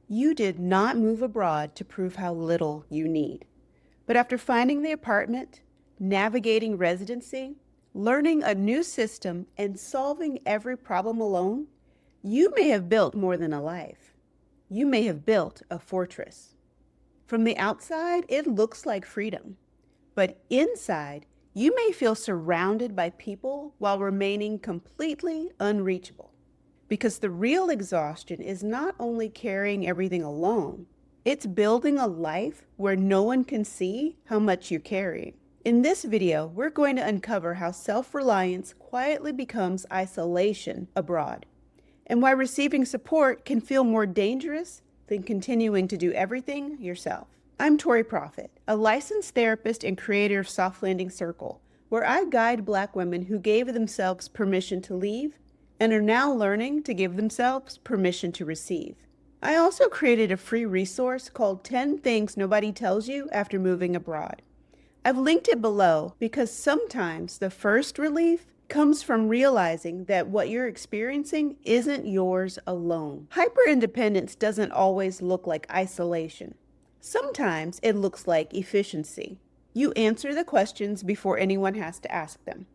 You did not move abroad to prove how little you need. But after finding the apartment, navigating residency, learning a new system, and solving every problem alone, you may have built more than a life. You may have built a fortress. From the outside, it looks like freedom. But inside, you may feel surrounded by people while remaining completely unreachable. Because the real exhaustion is not only carrying everything alone, it's building a life where no one can see how much you're carrying. In this video, we're going to uncover how self-reliance quietly becomes isolation abroad, and why receiving support can feel more dangerous than continuing to do everything yourself. I'm Tori Profit, a licensed therapist and creator of Soft Landing Circle, where I guide Black women who gave themselves permission to leave and are now learning to give themselves permission to receive. I also created a free resource called 10 Things Nobody Tells You After Moving Abroad. I've linked it below because sometimes the first relief comes from realizing that what you're experiencing isn't yours alone. Hyperindependence doesn't always look like isolation. Sometimes it looks like efficiency. You answer the questions before anyone has to ask them.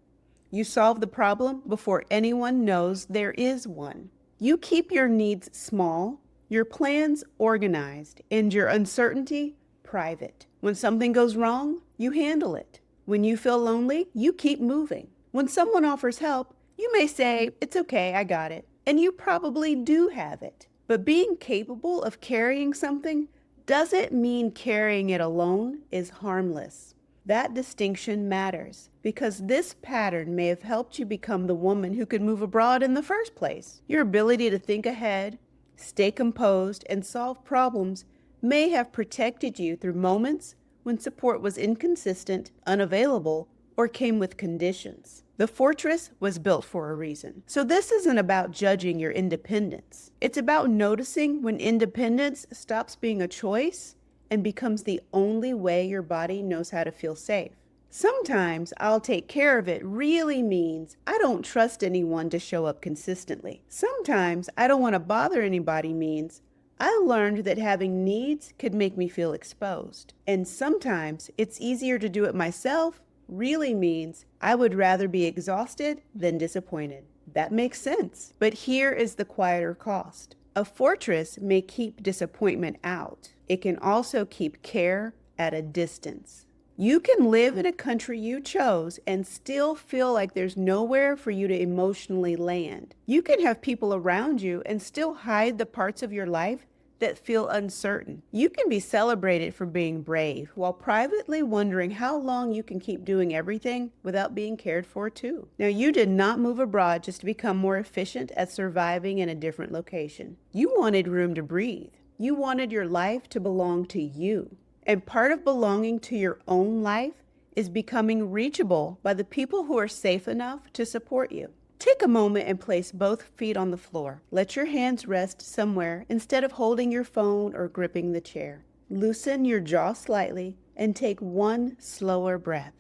You solve the problem before anyone knows there is one. You keep your needs small, your plans organized, and your uncertainty private. When something goes wrong, you handle it. When you feel lonely, you keep moving. When someone offers help, you may say, "It's okay, I got it." And you probably do have it. But being capable of carrying something doesn't mean carrying it alone is harmless. That distinction matters because this pattern may have helped you become the woman who could move abroad in the first place. Your ability to think ahead, stay composed, and solve problems may have protected you through moments when support was inconsistent, unavailable, or came with conditions. The fortress was built for a reason. So this isn't about judging your independence. It's about noticing when independence stops being a choice and becomes the only way your body knows how to feel safe. Sometimes "I'll take care of it" really means I don't trust anyone to show up consistently. Sometimes "I don't want to bother anybody" means I learned that having needs could make me feel exposed. And sometimes "it's easier to do it myself" really means I would rather be exhausted than disappointed. That makes sense. But here is the quieter cost. A fortress may keep disappointment out. It can also keep care at a distance. You can live in a country you chose and still feel like there's nowhere for you to emotionally land. You can have people around you and still hide the parts of your life that feel uncertain. You can be celebrated for being brave while privately wondering how long you can keep doing everything without being cared for too. Now, you did not move abroad just to become more efficient at surviving in a different location. You wanted room to breathe. You wanted your life to belong to you. And part of belonging to your own life is becoming reachable by the people who are safe enough to support you. Take a moment and place both feet on the floor. Let your hands rest somewhere instead of holding your phone or gripping the chair. Loosen your jaw slightly and take one slower breath.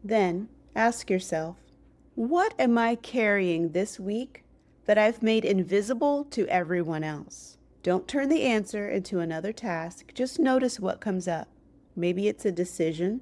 Then ask yourself, what am I carrying this week that I've made invisible to everyone else? Don't turn the answer into another task. Just notice what comes up. Maybe it's a decision.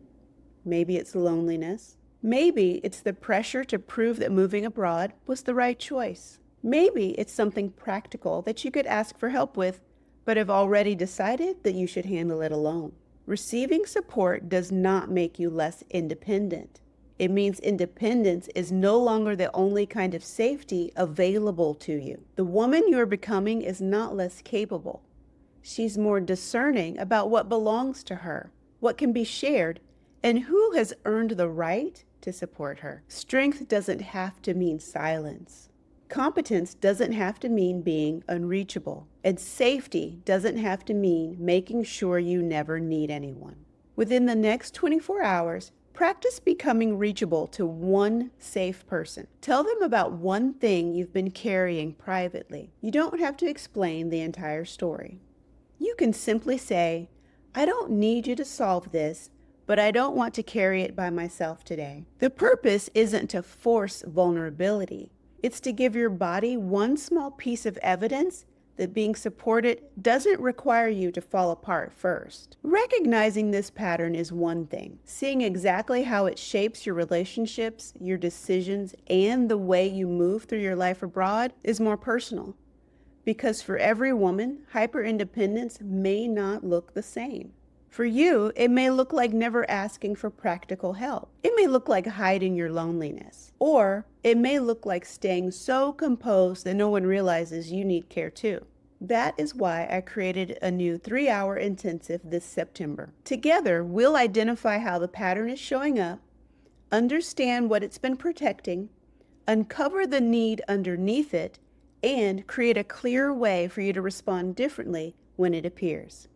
Maybe it's loneliness. Maybe it's the pressure to prove that moving abroad was the right choice. Maybe it's something practical that you could ask for help with, but have already decided that you should handle it alone. Receiving support does not make you less independent. It means independence is no longer the only kind of safety available to you. The woman you are becoming is not less capable. She's more discerning about what belongs to her, what can be shared, and who has earned the right to support her. Strength doesn't have to mean silence. Competence doesn't have to mean being unreachable. And safety doesn't have to mean making sure you never need anyone. Within the next 24 hours, practice becoming reachable to one safe person. Tell them about one thing you've been carrying privately. You don't have to explain the entire story. You can simply say, "I don't need you to solve this, but I don't want to carry it by myself today." The purpose isn't to force vulnerability. It's to give your body one small piece of evidence that being supported doesn't require you to fall apart first. Recognizing this pattern is one thing. Seeing exactly how it shapes your relationships, your decisions, and the way you move through your life abroad is more personal. Because for every woman, hyperindependence may not look the same. For you, it may look like never asking for practical help. It may look like hiding your loneliness. Or it may look like staying so composed that no one realizes you need care too. That is why I created a new 3-hour intensive this September. Together, we'll identify how the pattern is showing up, understand what it's been protecting, uncover the need underneath it, and create a clear way for you to respond differently when it appears.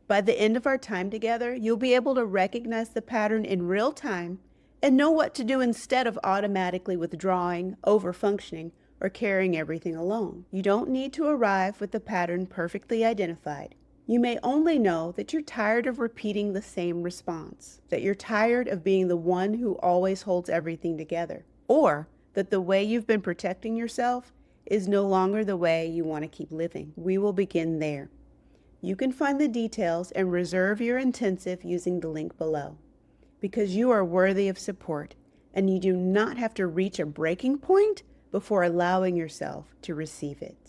By the end of our time together, you'll be able to recognize the pattern in real time and know what to do instead of automatically withdrawing, overfunctioning, or carrying everything alone. You don't need to arrive with the pattern perfectly identified. You may only know that you're tired of repeating the same response, that you're tired of being the one who always holds everything together, or that the way you've been protecting yourself is no longer the way you want to keep living. We will begin there. You can find the details and reserve your intensive using the link below. Because you are worthy of support, and you do not have to reach a breaking point before allowing yourself to receive it.